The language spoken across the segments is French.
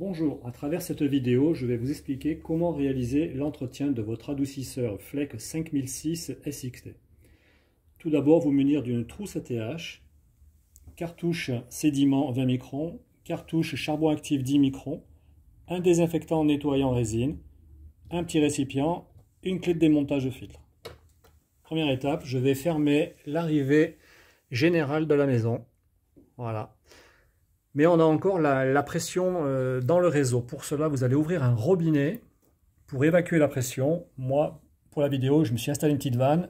Bonjour, à travers cette vidéo, je vais vous expliquer comment réaliser l'entretien de votre adoucisseur Fleck 5006 SXT. Tout d'abord, vous munir d'une trousse ATH, cartouche sédiment 20 microns, cartouche charbon actif 10 microns, un désinfectant nettoyant résine, un petit récipient, une clé de démontage de filtre. Première étape, je vais fermer l'arrivée générale de la maison. Voilà. Mais on a encore la pression dans le réseau. Pour cela, vous allez ouvrir un robinet pour évacuer la pression. Moi, pour la vidéo, je me suis installé une petite vanne.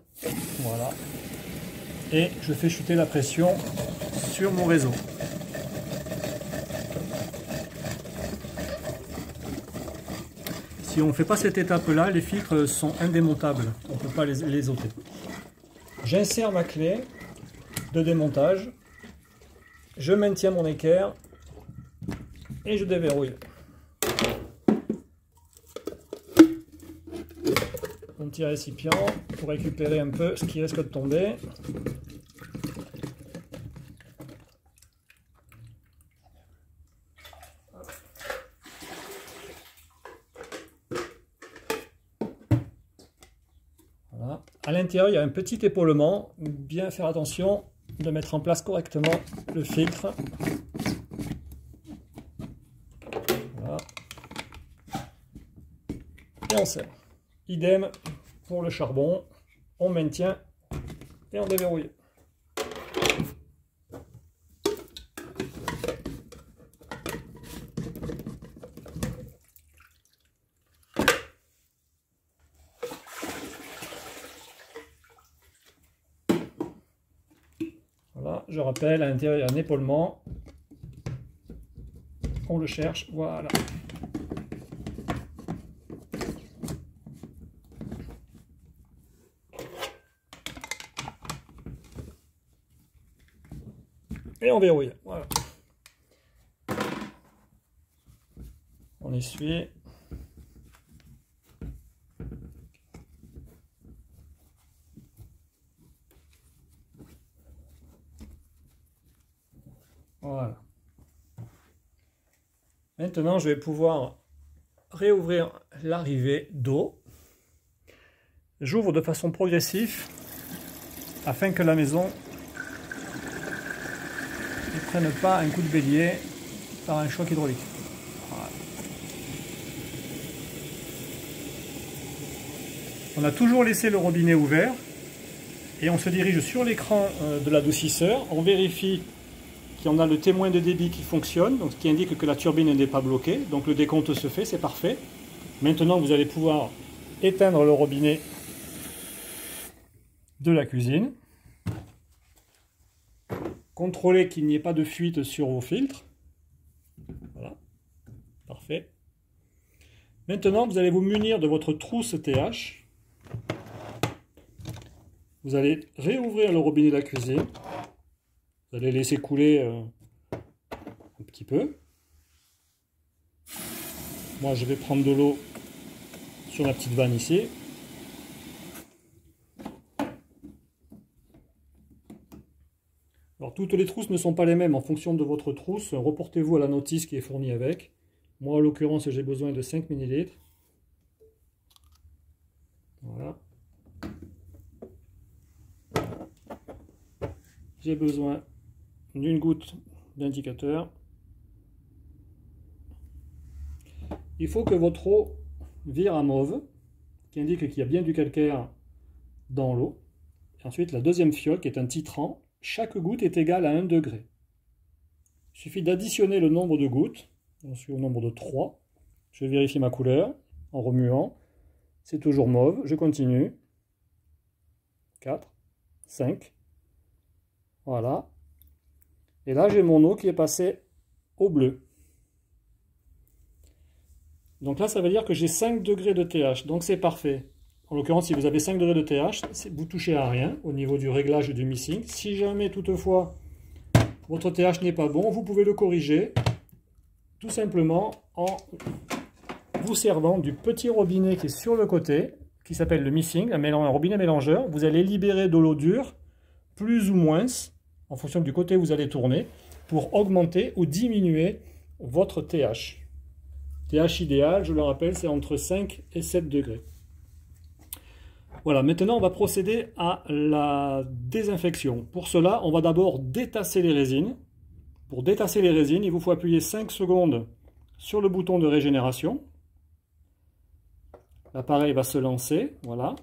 Voilà. Et je fais chuter la pression sur mon réseau. Si on ne fait pas cette étape-là, les filtres sont indémontables. On ne peut pas les ôter. J'insère ma clé de démontage. Je maintiens mon équerre et je déverrouille. Un petit récipient pour récupérer un peu ce qui risque de tomber. Voilà. À l'intérieur, il y a un petit épaulement. Bien faire attention de mettre en place correctement le filtre. Voilà. Et on serre. Idem pour le charbon. On maintient et on déverrouille. Voilà, je rappelle, à l'intérieur, il y a un épaulement. On le cherche, voilà. Et on verrouille, voilà. On essuie. Voilà. Maintenant, je vais pouvoir réouvrir l'arrivée d'eau. J'ouvre de façon progressive afin que la maison ne prenne pas un coup de bélier par un choc hydraulique. Voilà. On a toujours laissé le robinet ouvert et on se dirige sur l'écran de l'adoucisseur. On vérifie qu'on a le témoin de débit qui fonctionne, donc ce qui indique que la turbine n'est pas bloquée. Donc le décompte se fait, c'est parfait. Maintenant, vous allez pouvoir éteindre le robinet de la cuisine. Contrôlez qu'il n'y ait pas de fuite sur vos filtres. Voilà, parfait. Maintenant, vous allez vous munir de votre trousse TH. Vous allez réouvrir le robinet de la cuisine. Vous allez laisser couler un petit peu. Moi, je vais prendre de l'eau sur la petite vanne ici. Alors, toutes les trousses ne sont pas les mêmes en fonction de votre trousse. Reportez-vous à la notice qui est fournie avec. Moi, en l'occurrence, j'ai besoin de 5 ml. Voilà. J'ai besoin d'une goutte d'indicateur. Il faut que votre eau vire à mauve, qui indique qu'il y a bien du calcaire dans l'eau. Ensuite, la deuxième fiole, qui est un titrant. Chaque goutte est égale à 1 degré. Il suffit d'additionner le nombre de gouttes. On suis au nombre de 3. Je vérifie ma couleur en remuant. C'est toujours mauve. Je continue. 4, 5. Voilà. Et là, j'ai mon eau qui est passée au bleu. Donc là, ça veut dire que j'ai 5 degrés de TH. Donc c'est parfait. En l'occurrence, si vous avez 5 degrés de TH, vous ne touchez à rien au niveau du réglage du missing. Si jamais, toutefois, votre TH n'est pas bon, vous pouvez le corriger tout simplement en vous servant du petit robinet qui est sur le côté, qui s'appelle le missing, un robinet mélangeur. Vous allez libérer de l'eau dure, plus ou moins, en fonction du côté où vous allez tourner, pour augmenter ou diminuer votre TH. TH idéal, je le rappelle, c'est entre 5 et 7 degrés. Voilà, maintenant on va procéder à la désinfection. Pour cela, on va d'abord détasser les résines. Pour détasser les résines, il vous faut appuyer 5 secondes sur le bouton de régénération. L'appareil va se lancer, voilà.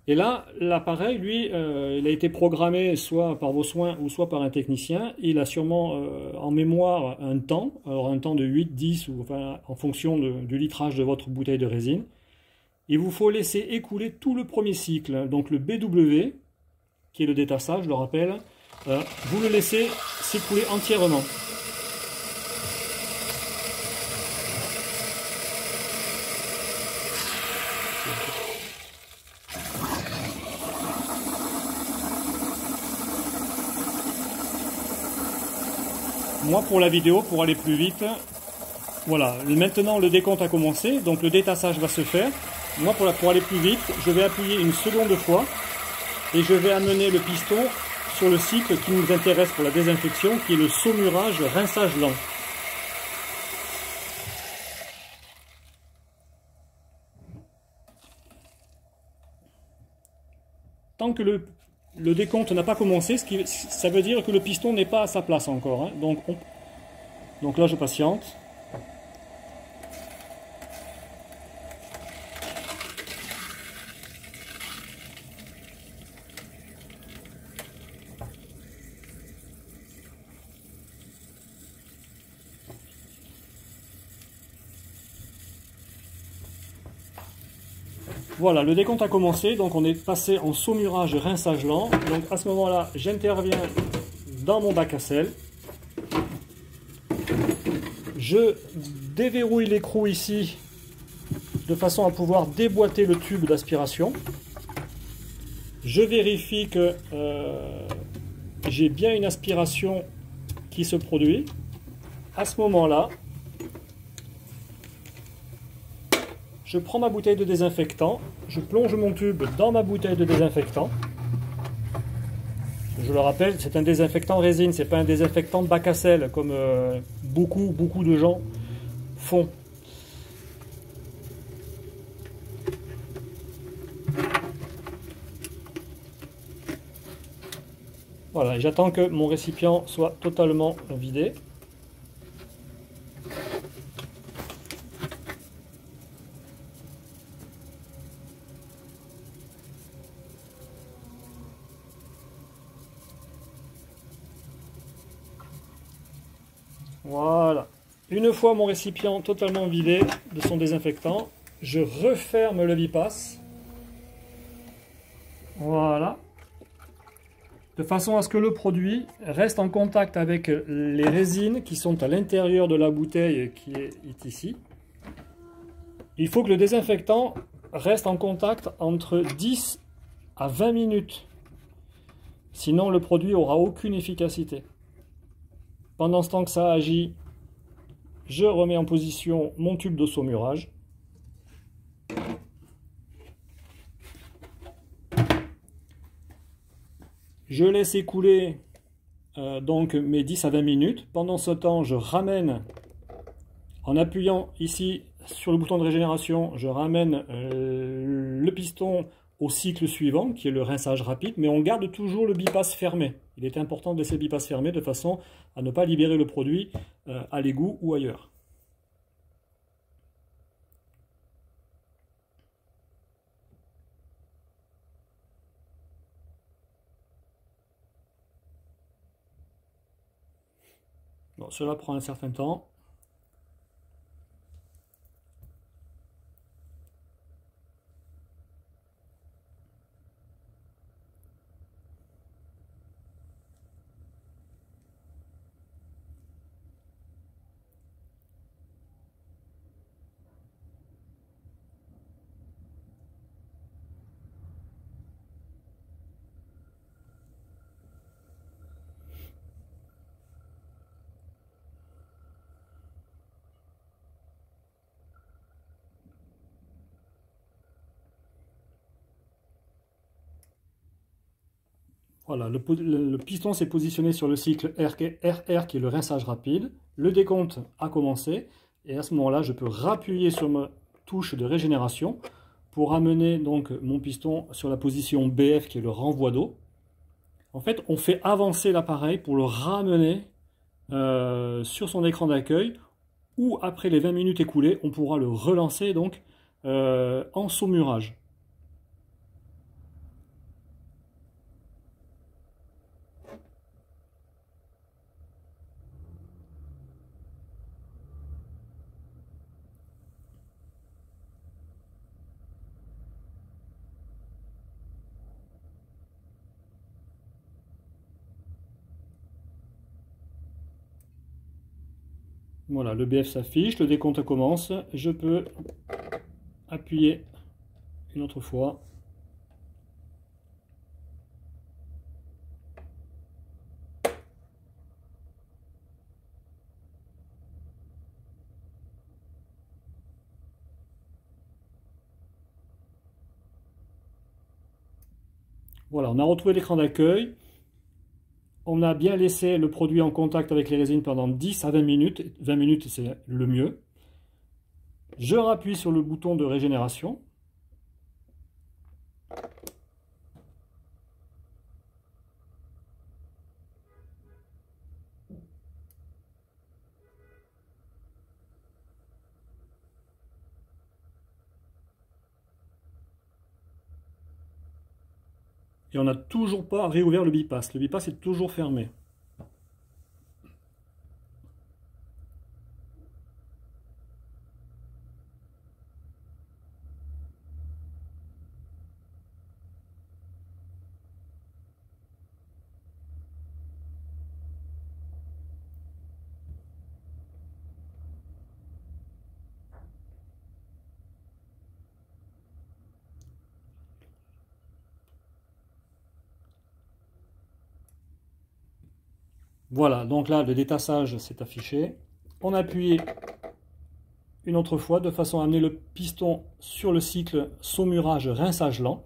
Et là, l'appareil, lui, il a été programmé soit par vos soins ou soit par un technicien. Il a sûrement en mémoire un temps, alors un temps de 8, 10, ou enfin, en fonction du litrage de votre bouteille de résine. Il vous faut laisser écouler tout le premier cycle, donc le BW, qui est le détassage, je le rappelle, vous le laissez s'écouler entièrement. Moi, pour la vidéo, pour aller plus vite, voilà, maintenant le décompte a commencé, donc le détassage va se faire. Moi, pour aller plus vite, je vais appuyer une seconde fois et je vais amener le piston sur le cycle qui nous intéresse pour la désinfection, qui est le saumurage rinçage lent. Tant que le décompte n'a pas commencé, ça veut dire que le piston n'est pas à sa place encore. Hein. Donc là, je patiente. Voilà, le décompte a commencé, donc on est passé en saumurage rinçage lent. Donc à ce moment-là, j'interviens dans mon bac à sel. Je déverrouille l'écrou ici de façon à pouvoir déboîter le tube d'aspiration. Je vérifie que j'ai bien une aspiration qui se produit. À ce moment-là, je prends ma bouteille de désinfectant, je plonge mon tube dans ma bouteille de désinfectant. Je le rappelle, c'est un désinfectant résine, c'est pas un désinfectant bac à sel comme beaucoup de gens font. Voilà, j'attends que mon récipient soit totalement vidé. Voilà. Une fois mon récipient totalement vidé de son désinfectant, je referme le bipasse. Voilà. De façon à ce que le produit reste en contact avec les résines qui sont à l'intérieur de la bouteille qui est ici. Il faut que le désinfectant reste en contact entre 10 à 20 minutes. Sinon, le produit n'aura aucune efficacité. Pendant ce temps que ça agit, je remets en position mon tube de saumurage. Je laisse écouler donc mes 10 à 20 minutes. Pendant ce temps, je ramène, en appuyant ici sur le bouton de régénération, je ramène le piston au cycle suivant, qui est le rinçage rapide, mais on garde toujours le bipasse fermé. Il est important de laisser le bipasse fermé de façon à ne pas libérer le produit à l'égout ou ailleurs. Bon, cela prend un certain temps. Voilà, le piston s'est positionné sur le cycle RR qui est le rinçage rapide. Le décompte a commencé et à ce moment-là, je peux rappuyer sur ma touche de régénération pour amener donc mon piston sur la position BF qui est le renvoi d'eau. En fait, on fait avancer l'appareil pour le ramener sur son écran d'accueil ou après les 20 minutes écoulées, on pourra le relancer donc en saumurage. Voilà, le BF s'affiche, le décompte commence. Je peux appuyer une autre fois. Voilà, on a retrouvé l'écran d'accueil. On a bien laissé le produit en contact avec les résines pendant 10 à 20 minutes. 20 minutes, c'est le mieux. Je rappuie sur le bouton de régénération. Et on n'a toujours pas réouvert le bypass. Le bypass est toujours fermé. Voilà, donc là, le détassage s'est affiché. On appuie une autre fois de façon à amener le piston sur le cycle saumurage rinçage lent.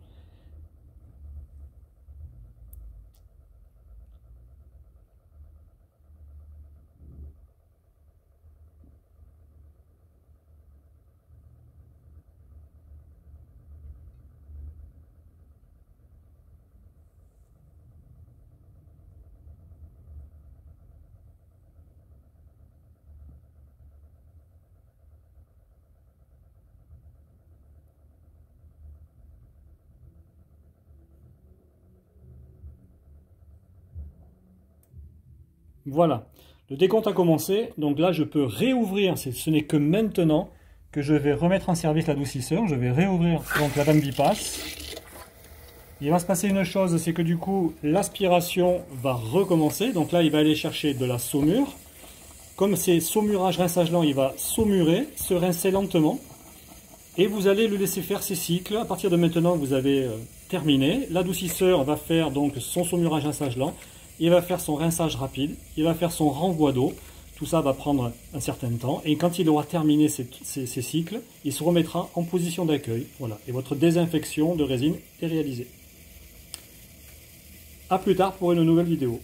Voilà, le décompte a commencé, donc là je peux réouvrir, ce n'est que maintenant que je vais remettre en service l'adoucisseur, je vais réouvrir donc la vanne bypass. Il va se passer une chose, c'est que du coup l'aspiration va recommencer, donc là il va aller chercher de la saumure. Comme c'est saumurage rinçage lent, il va saumurer, se rincer lentement. Et vous allez le laisser faire ses cycles. À partir de maintenant, vous avez terminé. L'adoucisseur va faire donc son saumurage rinçage lent. Il va faire son rinçage rapide. Il va faire son renvoi d'eau. Tout ça va prendre un certain temps. Et quand il aura terminé ces cycles, il se remettra en position d'accueil. Voilà. Et votre désinfection de résine est réalisée. A plus tard pour une nouvelle vidéo.